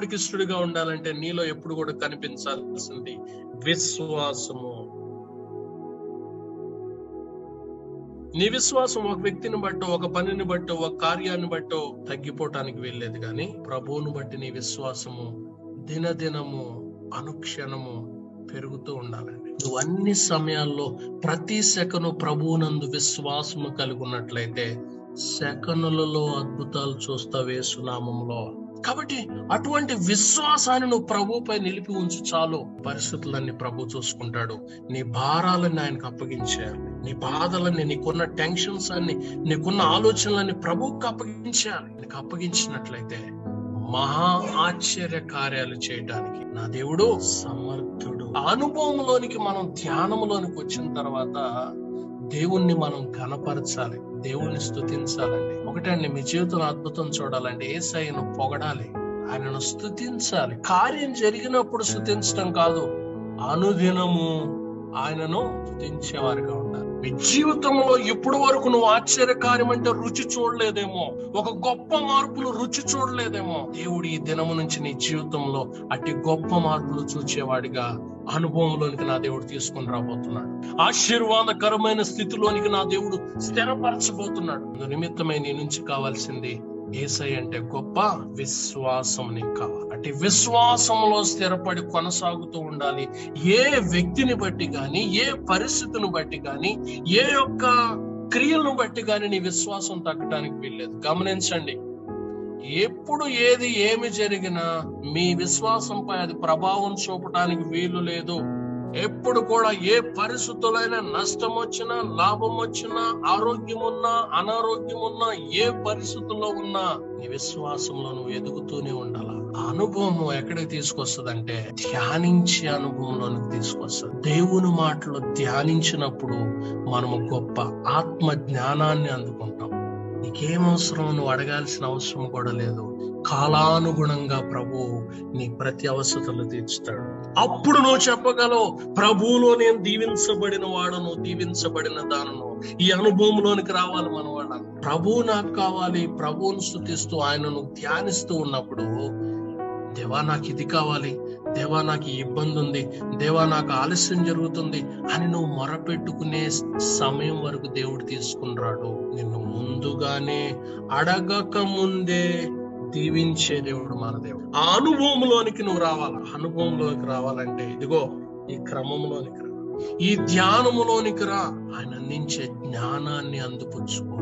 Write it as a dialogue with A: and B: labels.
A: దేవుడికి ఇష్టడుగా ఉండాలంటే నీలో ఎప్పుడు కూడా కనిపించాల్సింది విశ్వాసము. నీ విశ్వాసం ఒక వ్యక్తిని బట్టో, ఒక పనిని బట్టో, ఒక కార్యాన్ని బట్టో తగ్గిపోవటానికి వెళ్ళలేదు, కానీ ప్రభువును బట్టి నీ విశ్వాసము దినదినము అనుక్షణము పెరుగుతూ ఉండాలండి. నువ్వు అన్ని సమయాల్లో ప్రతి సెకను ప్రభువునందు విశ్వాసము కలిగి ఉన్నట్లయితే సెకనులలో అద్భుతాలు చూస్తావు యేసు నామములో. కాబట్టి అటువంటి విశ్వాసాన్ని నువ్వు ప్రభువుపై నిలిపి ఉంచు చాలు. పరిస్థితులన్నీ ప్రభు చూసుకుంటాడు. నీ భారాలన్నీ ఆయనకు అప్పగించేయాలి. నీ బాధలన్నీ, నీకున్న టెన్షన్స్ అన్ని, నీకున్న ఆలోచనలన్నీ ప్రభువుకి అప్పగించేయాలి. నీకు అప్పగించినట్లయితే మహా ఆశ్చర్య కార్యాలు చేయడానికి నా దేవుడు సమర్థుడు. ఆ అనుభవంలోనికి మనం ధ్యానంలోనికి వచ్చిన తర్వాత దేవుణ్ణి మనం ఘనపరచాలి, దేవుణ్ణి స్తుతించాలండి. ఒకటండి, మీ జీవితంలో అద్భుతం చూడాలంటే యేసయ్యను పొగడాలి, ఆయనను స్తుతించాలి. కార్యం జరిగినప్పుడు స్తుతించడం కాదు, అనుదినము ఆయనను స్తుతించేవారుగా ఉండాలి. మీ జీవితంలో ఇప్పటి వరకు నువ్వు ఆశ్చర్యకార్యం అంటే రుచి చూడలేదేమో, ఒక గొప్ప మార్పులు రుచి చూడలేదేమో. దేవుడు ఈ దినము నుంచి నీ జీవితంలో అట్టి గొప్ప మార్పులు చూచేవాడిగా అనుభవంలోనికి నా దేవుడు తీసుకుని రాబోతున్నాడు. ఆశీర్వాదకరమైన స్థితిలోనికి నా దేవుడు స్థిరపరచబోతున్నాడు. నిమిత్తమై నీ నుంచి కావాల్సింది యేసయ్య అంటే గొప్ప విశ్వాసం నీకు కావాలి. అటు విశ్వాసంలో స్థిరపడి కొనసాగుతూ ఉండాలి. ఏ వ్యక్తిని బట్టి గాని, ఏ పరిస్థితిని బట్టి గాని, ఏ యొక్క క్రియలను బట్టి గాని నీ విశ్వాసం తగ్గడానికి వీల్లేదు. గమనించండి, ఎప్పుడు ఏది ఏమి జరిగినా మీ విశ్వాసంపై అది ప్రభావం చూపడానికి వీలు లేదు. ఎప్పుడు కూడా ఏ పరిస్థితులైనా నష్టం వచ్చినా, లాభం వచ్చినా, ఆరోగ్యం ఉన్నా, అనారోగ్యం ఉన్నా, ఏ పరిస్థితుల్లో ఉన్నా నీ విశ్వాసంలో నువ్వు ఎదుగుతూనే ఉండాల. ఆ అనుభవం ఎక్కడికి తీసుకొస్తుందంటే ధ్యానించే అనుభవంలోనికి తీసుకొస్తుంది. దేవుని మాటలు ధ్యానించినప్పుడు మనము గొప్ప ఆత్మ జ్ఞానాన్ని అందుకుంటాం. నీకేం అవసరం నువ్వు అడగాల్సిన అవసరం కూడా లేదు. కాలానుగుణంగా ప్రభు నీ ప్రతి అవసరతలు తీర్చుతాడు. అప్పుడు నువ్వు చెప్పగలవు, ప్రభువులో నేను దీవించబడిన వాడను, దీవించబడిన దానను. ఈ అనుభవంలోనికి రావాలి మన వాళ్ళ. ప్రభువు నాకు కావాలి. ప్రభువును స్తుతిస్తూ ఆయనను ధ్యానిస్తూ ఉన్నప్పుడు, దేవా నాకు ఇది కావాలి, దేవా నాకు ఈ ఇబ్బంది ఉంది, దేవా నాకు ఆలస్యం జరుగుతుంది అని నువ్వు మొరపెట్టుకునే సమయం వరకు దేవుడు తీసుకుని రాడు. నిన్ను ముందుగానే అడగక ముందే దీవించే దేవుడు మన దేవుడు. ఆ అనుభవంలోనికి నువ్వు రావాలి. అనుభవంలోనికి రావాలంటే ఇదిగో ఈ క్రమంలోనికి రా, ఈ ధ్యానములోనికి రా. ఆయన అందించే జ్ఞానాన్ని అందుపుచ్చుకో.